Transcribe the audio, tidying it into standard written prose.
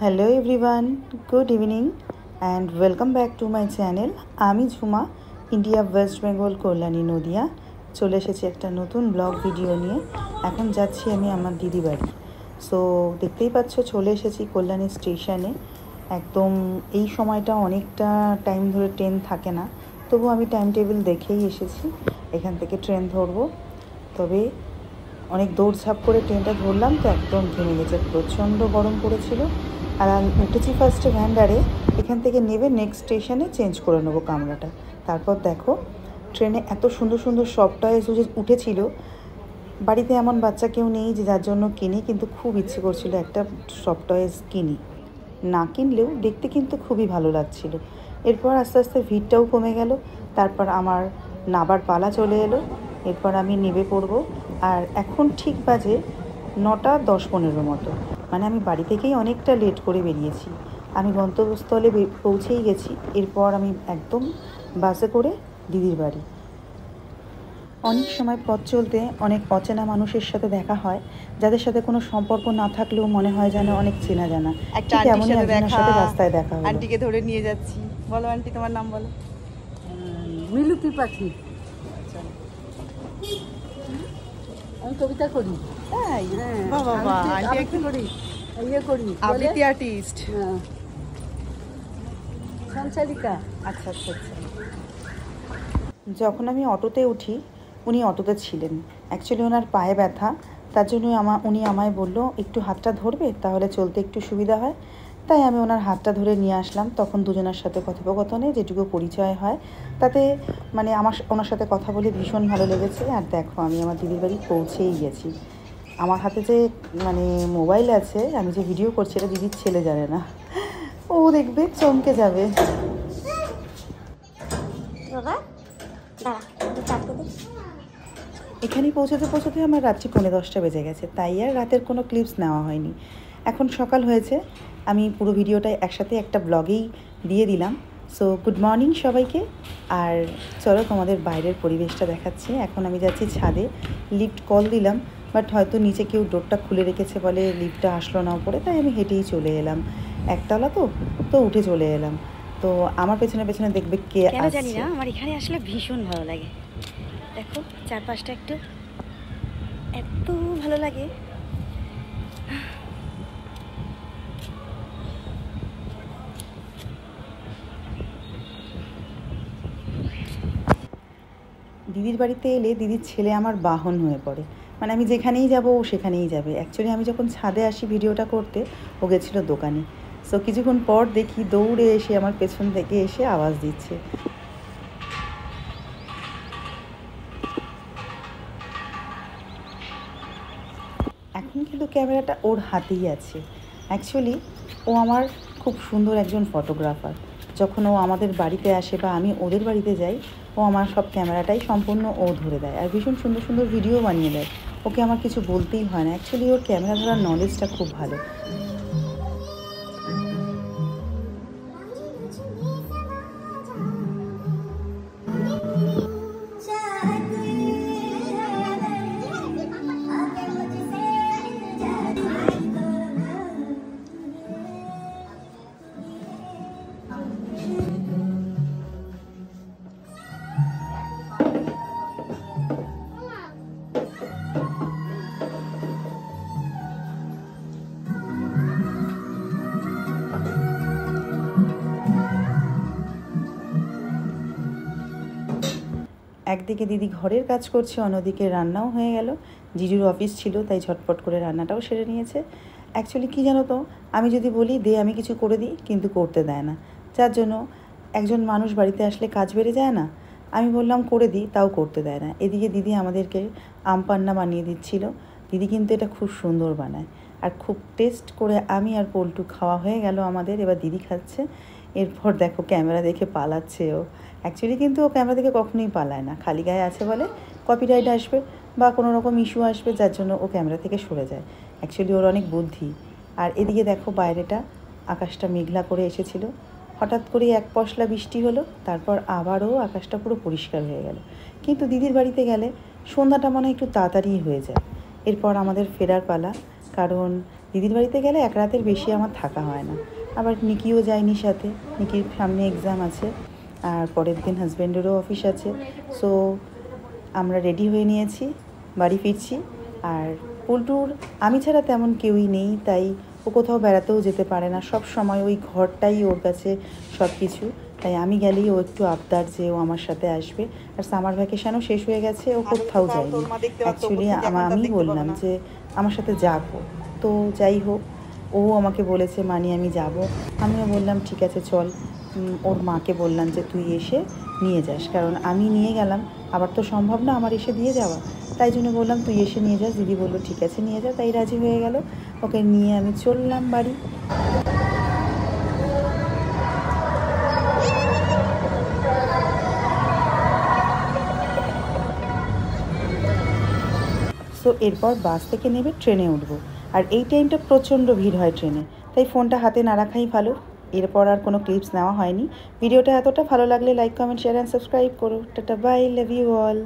Hello everyone, good evening and welcome back to my channel. আমি Jhuma, India West Bengal Kalyani Nadia চলে এসেছি একটা নতুন ব্লগ ভিডিও নিয়ে। এখন যাচ্ছি আমি আমার দিদি বাড়ি। সো দেখতেই পাচ্ছ চলে এসেছি কল্যাণী স্টেশনে। একদম এই সময়টা অনেকটা টাইম ধরে ট্রেন থাকে না, তবু আমি টাইম টেবিল দেখেই এসেছি। এখান থেকে ট্রেন ধরবো, তবে অনেক দৌড়ঝাঁপ করে ট্রেনটা ধরলাম তো একদম ঘেমে গেছে, প্রচণ্ড গরম পড়েছিল। আর আমি উঠেছি ফার্স্টে ভ্যান্ডারে, এখান থেকে নেবে নেক্সট স্টেশনে চেঞ্জ করে নেবো কামরাটা। তারপর দেখো ট্রেনে এত সুন্দর সুন্দর সব টয়েস উঠেছিল। বাড়িতে এমন বাচ্চা কেউ নেই যে যার জন্য কিনি, কিন্তু খুব ইচ্ছে করছিল একটা সব টয়েস কিনি। না কিনলেও দেখতে কিন্তু খুবই ভালো লাগছিল। এরপর আস্তে আস্তে ভিড়টাও কমে গেল, তারপর আমার নাবার পালা চলে এলো। এরপর আমি নেমে পড়বো। আর এখন ঠিক বাজে 9টা 10-15 মতো, মানে আমি বাড়ি থেকেই অনেকটা লেট করে বেরিয়েছি। আমি গন্তব্যস্থলে পৌঁছেই গেছি। এরপর আমি একদম বাসে করে দিদির বাড়ি। অনেক সময় পথ চলতে অনেক অচেনা মানুষের সাথে দেখা হয়, যাদের সাথে কোনো সম্পর্ক না থাকলেও মনে হয় যেন অনেক চেনা জানা। একটা আন্টির সাথে দেখা, রাস্তায় দেখা হলো। আন্টিকে ধরে নিয়ে যাচ্ছি। বলো আন্টি, তোমার নাম বলো। মিলু ত্রিপাঠী। আমি কবিতা করি। তাই? হ্যাঁ, বাহ বাহ বাহ, আন্টি আবৃত্তি করি, ইয়ে করি, আবৃত্তি আর্টিস্ট। হ্যাঁ, সঞ্চারিকা। আচ্ছা আচ্ছা আচ্ছা। যখন আমি অটোতে উঠি, উনি অটোতে ছিলেন। অ্যাকচুয়ালি ওনার পায়ে ব্যথা, তার জন্য উনি আমায় বললো একটু হাতটা ধরবে, তাহলে চলতে একটু সুবিধা হয়। তাই আমি ওনার হাতটা ধরে নিয়ে আসলাম। তখন দুজনের সাথে কথোপকথনে যেটুকু পরিচয় হয়, তাতে মানে ওনার সাথে কথা বলে ভীষণ ভালো লেগেছে। আর দেখো আমি আমার দিদির বাড়ি পৌঁছেই গেছি। আমার হাতে যে মানে মোবাইল আছে, আমি যে ভিডিও করছি এটা দিদির ছেলে জানে না, ও দেখবে চমকে যাবে। এখানেই পৌঁছতে পৌঁছতে আমার রাত্রি 9:30 বেজে গেছে, তাই আর রাতের কোনো ক্লিপস নেওয়া হয়নি। এখন সকাল হয়েছে, আমি পুরো ভিডিওটা একসাথে একটা ব্লগেই দিয়ে দিলাম। সো গুড মর্নিং সবাইকে। আর চলো তোমাদের বাইরের পরিবেশটা দেখাচ্ছি। এখন আমি যাচ্ছি ছাদে। লিফট কল দিলাম, বাট হয়তো নিচে কেউ ডোরটা খুলে রেখেছে বলে লিফটটা আসলো না উপরে, তাই আমি হেঁটেই চলে এলাম। একতলা তো উঠে চলে এলাম। তো আমার পেছনে পেছনে দেখবে কে কেন জানি আসছে। না, আমার এখানে আসলে ভীষণ ভালো লাগে। দেখো চারপাশটা একটু এত ভালো লাগে। দিদির বাড়িতে এলে দিদির ছেলে আমার বাহন হয়ে পড়ে, মানে আমি যেখানেই যাব ও সেখানেই যাবে। অ্যাকচুয়ালি আমি যখন ছাদে আসি ভিডিওটা করতে, ও গেছিলো দোকানে। সো কিছুক্ষণ পর দেখি দৌড়ে এসে আমার পেছন থেকে এসে আওয়াজ দিচ্ছে। এখন কিন্তু ক্যামেরাটা ওর হাতেই আছে। অ্যাকচুয়ালি ও আমার খুব সুন্দর একজন ফটোগ্রাফার। যখন ও আমাদের বাড়িতে আসে বা আমি ওদের বাড়িতে যাই, ও আমার সব ক্যামেরাটাই সম্পূর্ণ ও ধরে দেয়, আর ভীষণ সুন্দর সুন্দর ভিডিও বানিয়ে দেয়। ওকে আমার কিছু বলতেই হয় না। অ্যাকচুয়ালি ওর ক্যামেরা ধরার নলেজটা খুব ভালো। একদিকে দিদি ঘরের কাজ করছে, অন্যদিকে রান্নাও হয়ে গেল। জিজুর অফিস ছিল, তাই ঝটপট করে রান্নাটাও সেরে নিয়েছে। অ্যাকচুয়ালি কী জানো তো, আমি যদি বলি দে আমি কিছু করে দিই, কিন্তু করতে দেয় না। যার জন্য একজন মানুষ বাড়িতে আসলে কাজ বেড়ে যায় না। আমি বললাম করে দিই, তাও করতে দেয় না। এদিকে দিদি আমাদেরকে আম পান্না বানিয়ে দিচ্ছিল। দিদি কিন্তু এটা খুব সুন্দর বানায়, আর খুব টেস্ট করে আমি আর পল্টু খাওয়া হয়ে গেল আমাদের। এবার দিদি খাচ্ছে। এরপর দেখো ক্যামেরা দেখে পালাচ্ছে ও। অ্যাকচুয়ালি কিন্তু ও ক্যামেরা দেখে কখনোই পালায় না, খালি গায়ে আছে বলে কপিরাইট আসবে বা কোনো রকম ইস্যু আসবে, যার জন্য ও ক্যামেরা থেকে সরে যায়। অ্যাকচুয়ালি ওর অনেক বুদ্ধি। আর এদিকে দেখো বাইরেটা আকাশটা মেঘলা করে এসেছিল, হঠাৎ করেই এক পশলা বৃষ্টি হলো, তারপর আবারও আকাশটা পুরো পরিষ্কার হয়ে গেল। কিন্তু দিদির বাড়িতে গেলে সন্ধ্যাটা মনে হয় একটু তাড়াতাড়ি হয়ে যায়। এরপর আমাদের ফেরার পালা, কারণ দিদির বাড়িতে গেলে এক রাতের বেশি আমার থাকা হয় না। আবার নিকিও যায়নি সাথে, নিকির সামনে এক্সাম আছে আর পরের দিন হাজব্যান্ডেরও অফিস আছে। সো আমরা রেডি হয়ে নিয়েছি, বাড়ি ফিরছি। আর পুলটুর আমি ছাড়া তেমন কেউই নেই, তাই ও কোথাও বেড়াতেও যেতে পারে না, সব সময় ওই ঘরটাই ওর কাছে সব কিছু। তাই আমি গেলেই ও একটু আবদার যে ও আমার সাথে আসবে। আর সামার ভ্যাকেশনও শেষ হয়ে গেছে, ও কোথাও যায়নি। অ্যাকচুয়ালি আমি বললাম যে আমার সাথে যাবো, তো যাই হোক ও আমাকে বলেছে মানি আমি যাব। আমিও বললাম ঠিক আছে চল। ওর মাকে বললাম যে তুই এসে নিয়ে যাস, কারণ আমি নিয়ে গেলাম আবার তো সম্ভব না আমার এসে দিয়ে যাওয়া। তাই জন্য বললাম তুই এসে নিয়ে যাস। দিদি বললো ঠিক আছে নিয়ে যা, তাই রাজি হয়ে গেল। ওকে নিয়ে আমি চললাম বাড়ি। সো এরপর বাস থেকে নেমে ট্রেনে উঠবো। আর এই টাইমটা প্রচণ্ড ভিড় হয় ট্রেনে, তাই ফোনটা হাতে না রাখাই ভালো। এরপর আর কোনো ক্লিপস নেওয়া হয়নি। ভিডিওটা এতটা ভালো লাগলে like, comment, share and subscribe করো। Tata, bye, love you all.